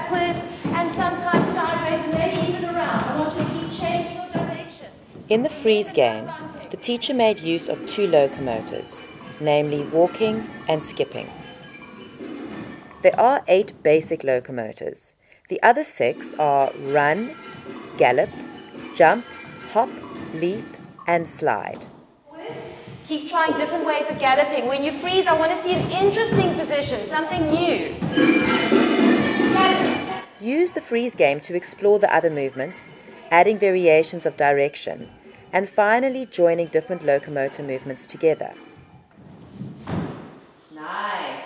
backwards, and sometimes sideways, and maybe even around. I want you to keep changing your direction. In the freeze game, the teacher made use of 2 locomotors, namely walking and skipping. There are 8 basic locomotors. The other 6 are run, gallop, jump, hop, leap, and slide. Keep trying different ways of galloping. When you freeze, I want to see an interesting position, something new. Use the freeze game to explore the other movements, adding variations of direction, and finally joining different locomotor movements together. Nice.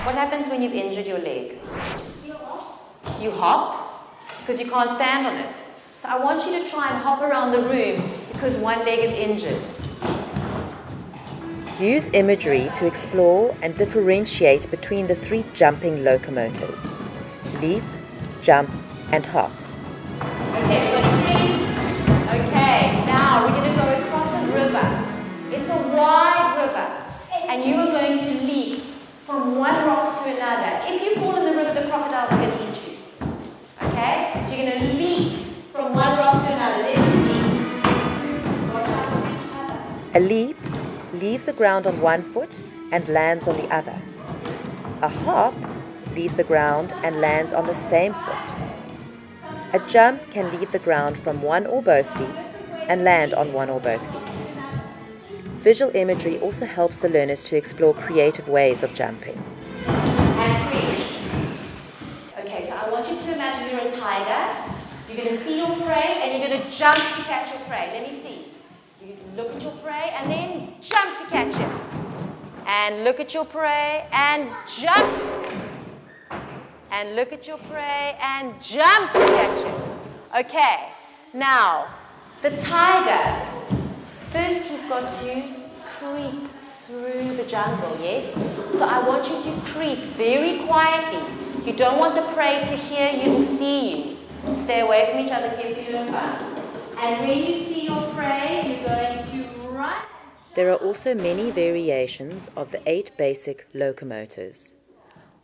What happens when you've injured your leg? You hop because you can't stand on it. So I want you to try and hop around the room because one leg is injured. Use imagery to explore and differentiate between the 3 jumping locomotors: leap, jump, and hop. Okay, now we're going to go across a river. It's a wide river, and you are going to leap from one rock to another. If you fall in the river, the crocodiles are going to eat you. Okay? So you're going to leap from one rock to another. Let me see. Watch out for each other. A leap leaves the ground on one foot and lands on the other. A hop leaves the ground and lands on the same foot. A jump can leave the ground from one or both feet and land on one or both feet. Visual imagery also helps the learners to explore creative ways of jumping. And freeze. Okay, so I want you to imagine you're a tiger. You're going to see your prey and you're going to jump to catch your prey. Let me see. You look at your prey and then jump to catch it. And look at your prey and jump. And look at your prey and jump to catch it. Okay, now the tiger. First, he's got to creep through the jungle, yes? So I want you to creep very quietly. You don't want the prey to hear you or see you. Stay away from each other, carefully, you don't run. And when you see your prey, you're going to run. There are also many variations of the 8 basic locomotors.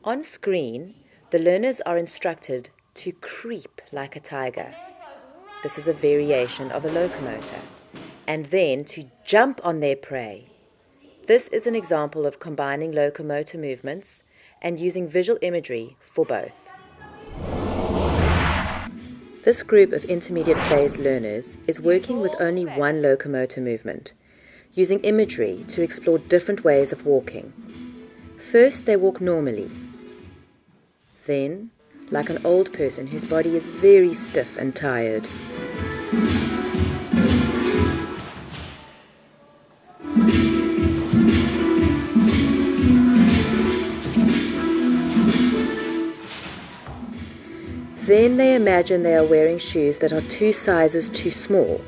On screen, the learners are instructed to creep like a tiger. This is a variation of a locomotor. And then to jump on their prey. This is an example of combining locomotor movements and using visual imagery for both. This group of intermediate phase learners is working with only one locomotor movement, using imagery to explore different ways of walking. First, they walk normally. Then, like an old person whose body is very stiff and tired. Then they imagine they are wearing shoes that are 2 sizes too small.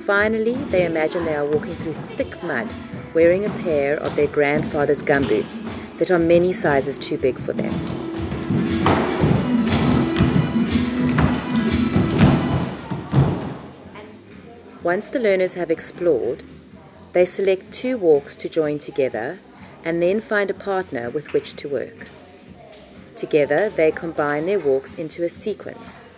Finally, they imagine they are walking through thick mud, wearing a pair of their grandfather's gumboots that are many sizes too big for them. Once the learners have explored, they select 2 walks to join together and then find a partner with which to work. Together, they combine their walks into a sequence.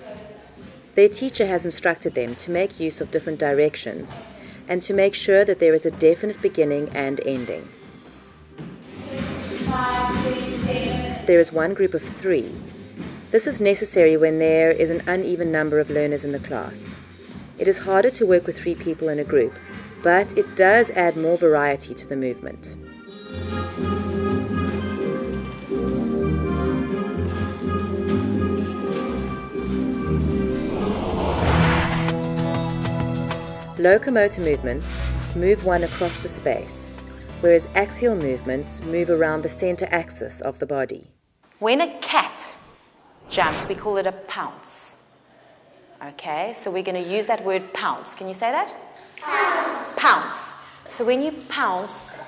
Their teacher has instructed them to make use of different directions and to make sure that there is a definite beginning and ending. There is one group of 3. This is necessary when there is an uneven number of learners in the class. It is harder to work with 3 people in a group, but it does add more variety to the movement. Locomotor movements move one across the space, whereas axial movements move around the center axis of the body. When a cat jumps, we call it a pounce. Okay, so we're going to use that word pounce. Can you say that? Pounce. Pounce. So when you pounce,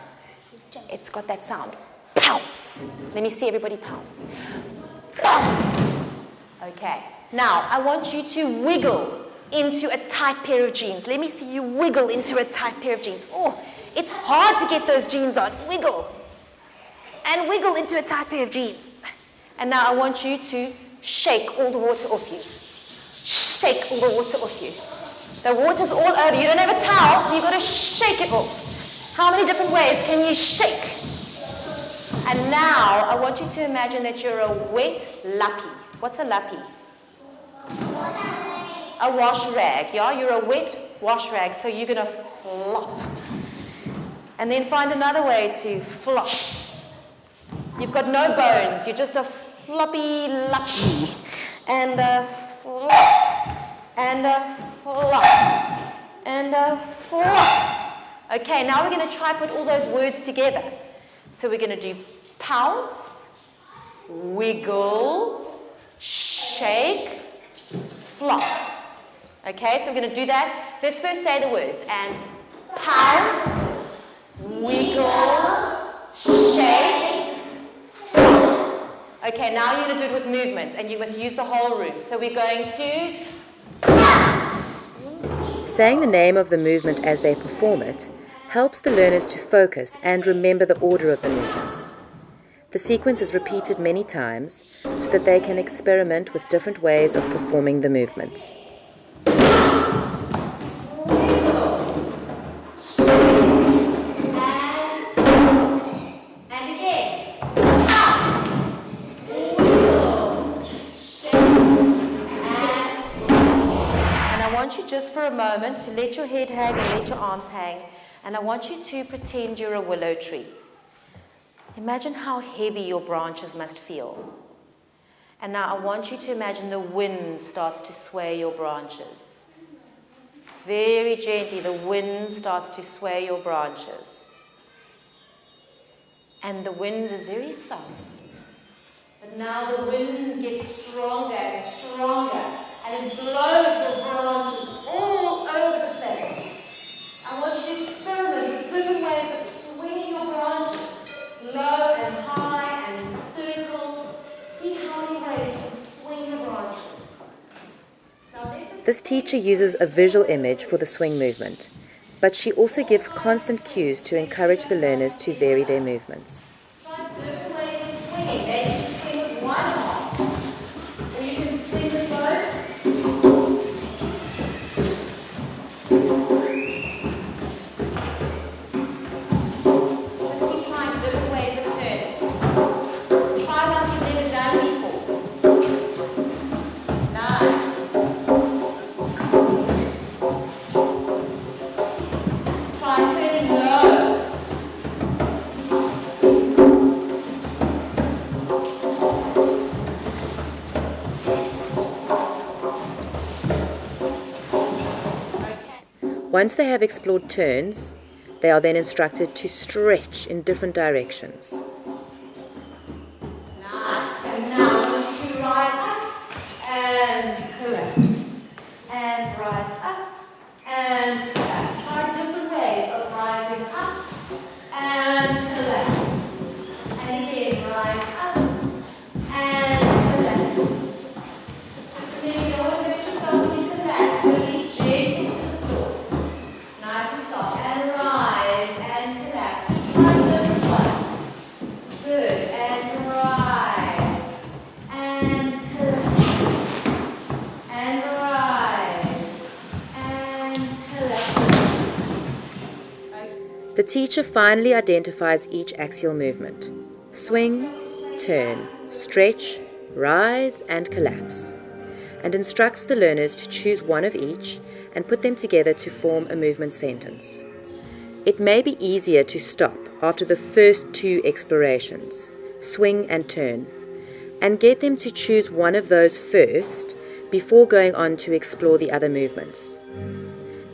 it's got that sound. Pounce. Let me see everybody pounce. Pounce. Okay. Now, I want you to wiggle into a tight pair of jeans. Let me see you wiggle into a tight pair of jeans. Oh, it's hard to get those jeans on. Wiggle. And wiggle into a tight pair of jeans. And now I want you to shake all the water off you. Shake all the water off you. The water's all over. You don't have a towel, so you've got to shake it off. How many different ways can you shake? And now I want you to imagine that you're a wet lappy. What's a lappy? A wash rag, yeah? You're a wet wash rag, so you're going to flop. And then find another way to flop. You've got no bones. You're just a floppy lappy. And a flop. And a flop. And a flop. Okay, now we're going to try put all those words together. So we're going to do pounce, wiggle, shake, flop. Okay, so we're going to do that. Let's first say the words. And pounce, wiggle, shake, flop. Okay, now you're going to do it with movement, and you must use the whole room. So we're going to pounce. Saying the name of the movement as they perform it helps the learners to focus and remember the order of the movements. The sequence is repeated many times so that they can experiment with different ways of performing the movements. Just for a moment to let your head hang and let your arms hang, and I want you to pretend you're a willow tree. Imagine how heavy your branches must feel. And now I want you to imagine the wind starts to sway your branches. Very gently the wind starts to sway your branches. And the wind is very soft. But now the wind gets stronger and stronger. And it blows the branches all over the place. I want you to experiment with different ways of swinging your branches, low and high and in circles. See how many ways you can swing your branches. This teacher uses a visual image for the swing movement, but she also gives constant cues to encourage the learners to vary their movements. Try different ways of swinging. Maybe you swing with one arm, or you can swing with both. Once they have explored turns, they are then instructed to stretch in different directions. Nice. And now to rise up and collapse. And rise up and collapse. Try different ways of rising up and collapse. And again, rise up and collapse. Just remember, you don't want to hurt yourself when you collapse. You're going to be gentle to the floor. Nice and soft. And rise and collapse. Try different ones. Good. And rise. And collapse. And rise. And collapse. The teacher finally identifies each axial movement: swing, turn, stretch, rise, and collapse, and instructs the learners to choose one of each and put them together to form a movement sentence. It may be easier to stop after the first two explorations, swing and turn, and get them to choose one of those first before going on to explore the other movements.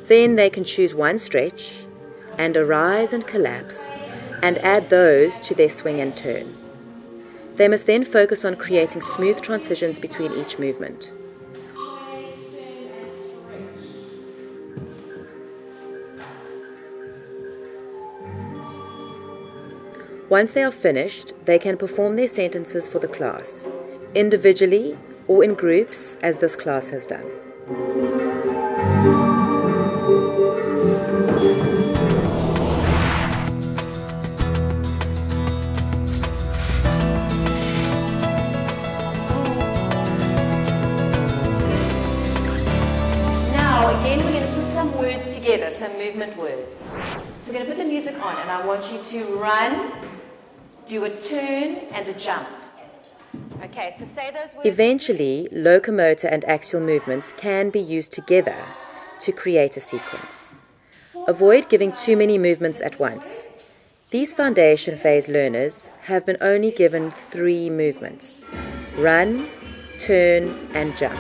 Then they can choose one stretch and a rise and collapse and add those to their swing and turn. They must then focus on creating smooth transitions between each movement. Once they are finished, they can perform their sentences for the class, individually or in groups, as this class has done. together some movement words. So we're going to put the music on, and I want you to run, do a turn, and a jump. Okay, so say those words. Eventually, locomotor and axial movements can be used together to create a sequence. Avoid giving too many movements at once. These foundation phase learners have been only given 3 movements: run, turn, and jump.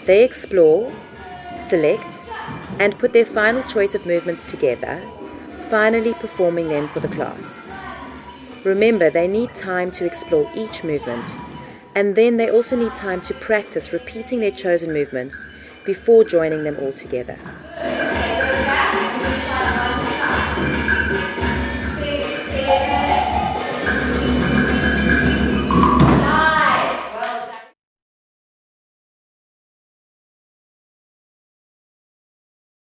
They explore, select, and put their final choice of movements together, finally performing them for the class. Remember, they need time to explore each movement, and then they also need time to practice repeating their chosen movements before joining them all together.